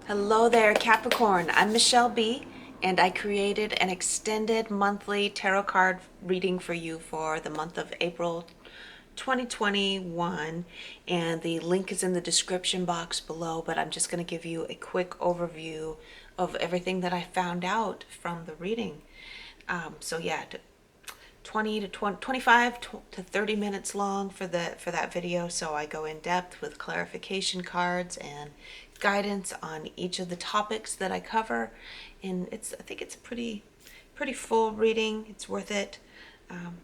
Hello there, Capricorn. I'm Michelle B, and I created an extended monthly tarot card reading for you for the month of April 2021, and the link is in the description box below, but I'm just going to give you a quick overview of everything that I found out from the reading. So yeah, 20 to 25 to 30 minutes long for that video, so I go in depth with clarification cards and guidance on each of the topics that I cover, and I think it's a pretty full reading. It's worth it.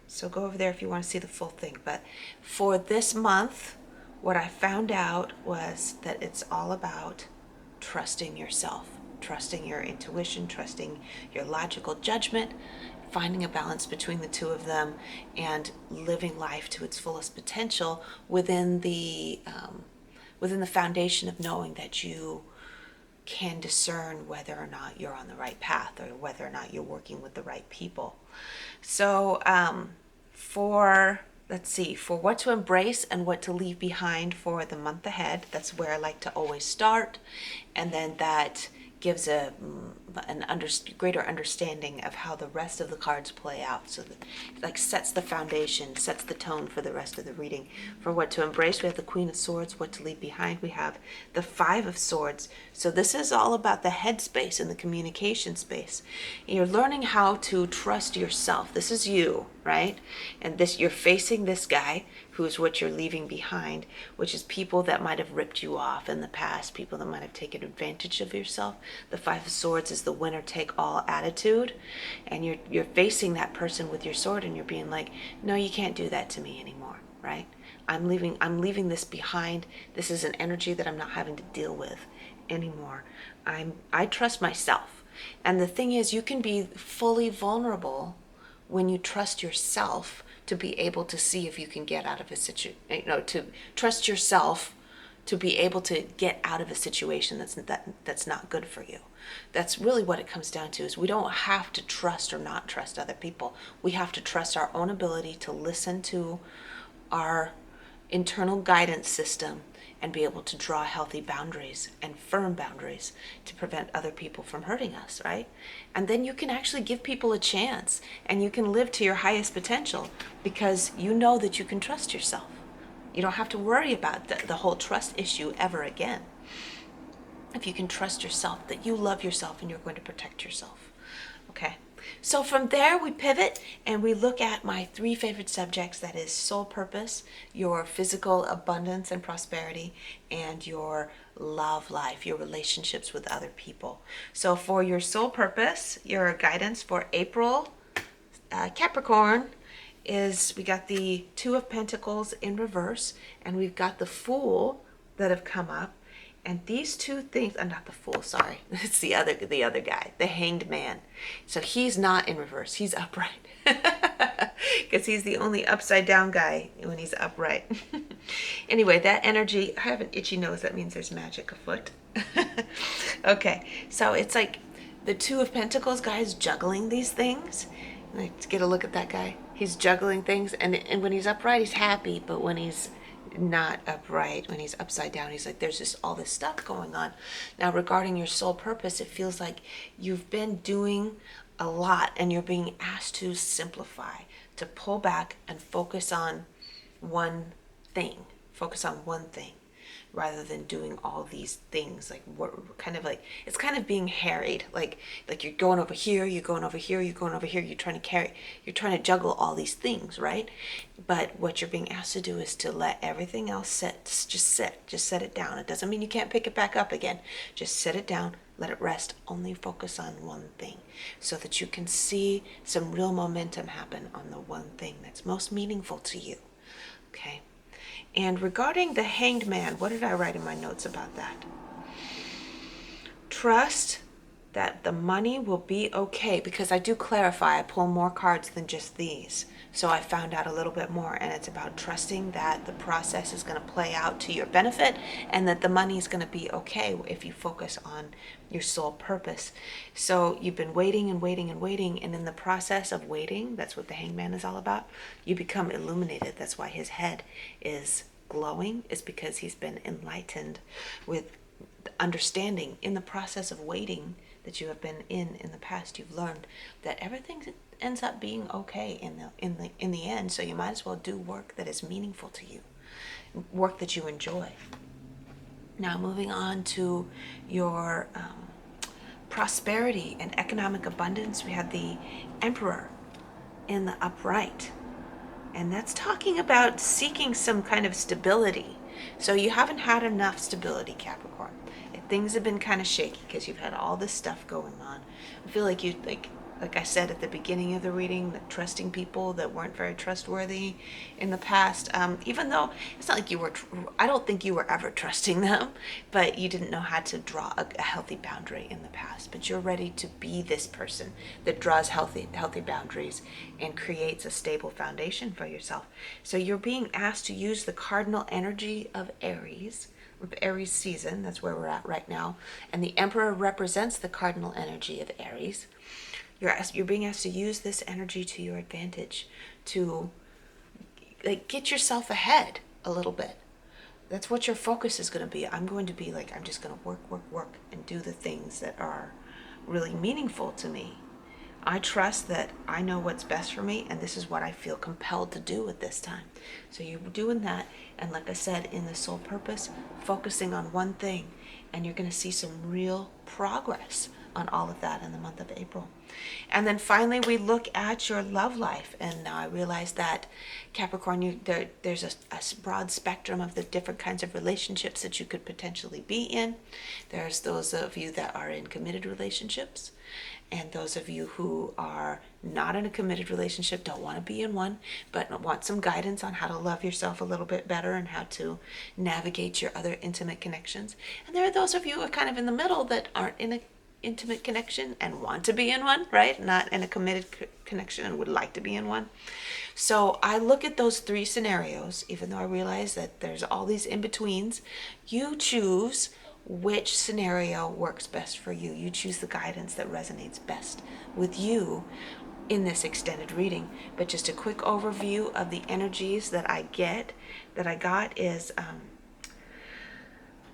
So go over there if you want to see the full thing. But for this month, what I found out was that it's all about trusting yourself, trusting your intuition, trusting your logical judgment, finding a balance between the two of them, and living life to its fullest potential within the foundation of knowing that you can discern whether or not you're on the right path or whether or not you're working with the right people. So for what to embrace and what to leave behind for the month ahead, that's where I like to always start, and then that gives greater understanding of how the rest of the cards play out. So that like sets the foundation, sets the tone for the rest of the reading. For what to embrace, we have the Queen of Swords. What to leave behind, we have the Five of Swords. So this is all about the head space and the communication space. You're learning how to trust yourself. This is you, right? And this, you're facing this guy who's what you're leaving behind, which is people that might have ripped you off in the past, people that might have taken advantage of yourself. The Five of Swords is the winner take all attitude, and you're facing that person with your sword, and you're being like, no, you can't do that to me anymore, right? I'm leaving this behind. This is an energy that I'm not having to deal with anymore. I trust myself. And the thing is, you can be fully vulnerable when you trust yourself to be able to see if you can get out of a situation, to trust yourself to be able to get out of a situation that's not good for you. That's really what it comes down to, is we don't have to trust or not trust other people. We have to trust our own ability to listen to our internal guidance system and be able to draw healthy boundaries and firm boundaries to prevent other people from hurting us, right? And then you can actually give people a chance, and you can live to your highest potential because you know that you can trust yourself. You don't have to worry about the whole trust issue ever again. If you can trust yourself, that you love yourself and you're going to protect yourself. Okay. So from there we pivot and we look at my three favorite subjects, that is soul purpose, your physical abundance and prosperity, and your love life, your relationships with other people. So for your soul purpose, your guidance for April, Capricorn, is we got the Two of Pentacles in reverse, and we've got the Fool that have come up. And these two things, not the Fool, sorry. It's the other guy, the Hanged Man. So he's not in reverse, he's upright. Because he's the only upside down guy when he's upright. Anyway, that energy, I have an itchy nose, that means there's magic afoot. Okay, so it's like the Two of Pentacles guy is juggling these things. Let's get a look at that guy. He's juggling things, and when he's upright, he's happy, but when he's not upright, when he's upside down, he's like, there's just all this stuff going on. Now, regarding your soul purpose, it feels like you've been doing a lot and you're being asked to simplify, to pull back and focus on one thing, rather than doing all these things. Like, it's kind of being harried, like you're going over here, you're going over here, you're going over here, you're trying to juggle all these things, right? But what you're being asked to do is to let everything else sit. Just set it down. It doesn't mean you can't pick it back up again. Just set it down, let it rest, only focus on one thing, so that you can see some real momentum happen on the one thing that's most meaningful to you. Okay. And regarding the Hanged Man, what did I write in my notes about that? Trust that the money will be okay, because I do clarify, I pull more cards than just these. So I found out a little bit more, and it's about trusting that the process is going to play out to your benefit, and that the money is going to be okay if you focus on your soul purpose. So you've been waiting and waiting and waiting, and in the process of waiting, that's what the Hanged Man is all about, you become illuminated. That's why his head is glowing, is because he's been enlightened with understanding in the process of waiting that you have been in the past, you've learned that everything ends up being okay in the end. So you might as well do work that is meaningful to you, work that you enjoy. Now, moving on to your prosperity and economic abundance, we have the Emperor in the upright. And that's talking about seeking some kind of stability. So you haven't had enough stability, Capricorn. Things have been kind of shaky because you've had all this stuff going on. I feel like you, like I said at the beginning of the reading, that trusting people that weren't very trustworthy in the past, even though it's not like you were, I don't think you were ever trusting them, but you didn't know how to draw a healthy boundary in the past. But you're ready to be this person that draws healthy boundaries and creates a stable foundation for yourself. So you're being asked to use the cardinal energy of Aries season. That's where we're at right now. And the Emperor represents the cardinal energy of Aries. You're being asked to use this energy to your advantage, to get yourself ahead a little bit. That's what your focus is going to be. I'm going to be I'm just going to work, and do the things that are really meaningful to me. I trust that I know what's best for me, and this is what I feel compelled to do at this time. So you're doing that, and like I said, in the soul purpose, focusing on one thing, and you're going to see some real progress on all of that in the month of April. And then finally, we look at your love life, and now I realize that Capricorn, there's a broad spectrum of the different kinds of relationships that you could potentially be in. There's those of you that are in committed relationships, and those of you who are not in a committed relationship, don't want to be in one, but want some guidance on how to love yourself a little bit better and how to navigate your other intimate connections. And there are those of you who are kind of in the middle that aren't in an intimate connection and want to be in one, right? Not in a committed connection and would like to be in one. So I look at those three scenarios, even though I realize that there's all these in-betweens. You choose which scenario works best for you. You choose the guidance that resonates best with you in this extended reading. But just a quick overview of the energies that I got is,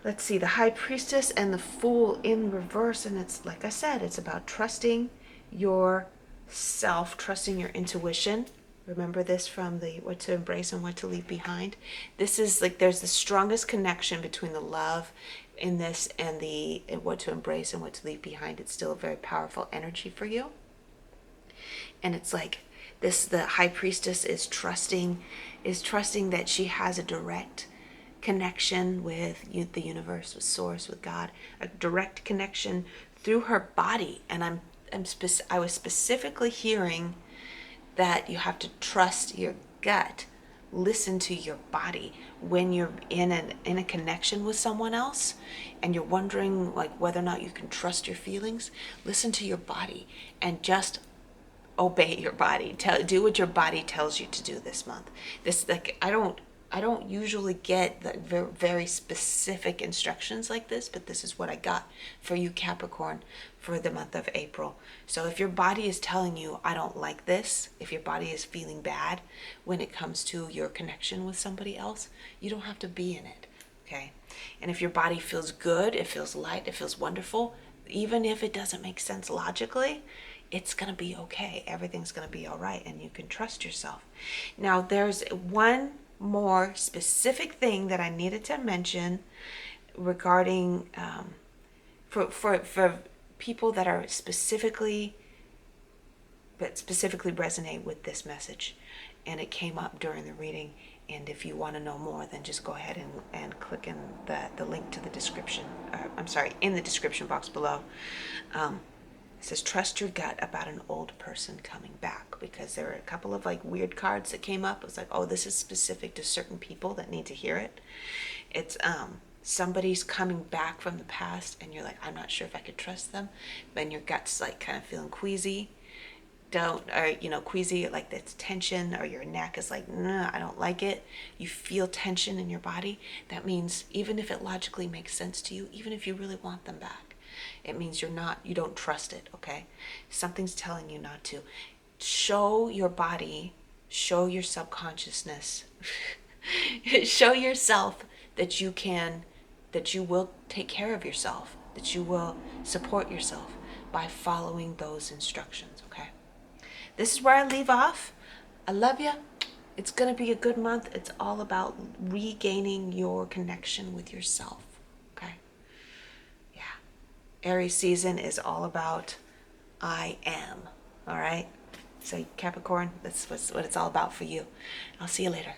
let's see, the High Priestess and the Fool in reverse. And it's, like I said, it's about trusting yourself, trusting your intuition. Remember this from the What to Embrace and What to Leave Behind. This is there's the strongest connection between the love in this and the What to Embrace and What to Leave Behind. It's still a very powerful energy for you. And it's the High Priestess is trusting that she has a direct connection with the universe, with Source, with God, a direct connection through her body. And I was specifically hearing that you have to trust your gut, listen to your body when you're in a connection with someone else and you're wondering whether or not you can trust your feelings. Listen to your body and just obey your body. Do what your body tells you to do this month. I don't usually get the very specific instructions like this, but this is what I got for you, Capricorn, for the month of April. So if your body is telling you, I don't like this, if your body is feeling bad when it comes to your connection with somebody else, you don't have to be in it, okay? And if your body feels good, it feels light, it feels wonderful, even if it doesn't make sense logically, it's going to be okay. Everything's going to be all right, and you can trust yourself. Now, there's one more specific thing that I needed to mention regarding for people that are specifically resonate with this message, and it came up during the reading. And if you want to know more, then just go ahead and click in the link to the description. In the description box below. It says, trust your gut about an old person coming back, because there were a couple of weird cards that came up. It was oh, this is specific to certain people that need to hear it. It's somebody's coming back from the past and you're I'm not sure if I could trust them. Then your gut's kind of feeling queasy. Queasy, that's tension, or your neck is nah, I don't like it. You feel tension in your body. That means even if it logically makes sense to you, even if you really want them back, it means you don't trust it, okay? Something's telling you not to. Show your body, show your subconsciousness, show yourself that you can that you will take care of yourself, that you will support yourself by following those instructions, okay? This is where I leave off. I love you. It's going to be a good month. It's all about regaining your connection with yourself, okay? Yeah. Aries season is all about I am, all right? So Capricorn, that's what it's all about for you. I'll see you later.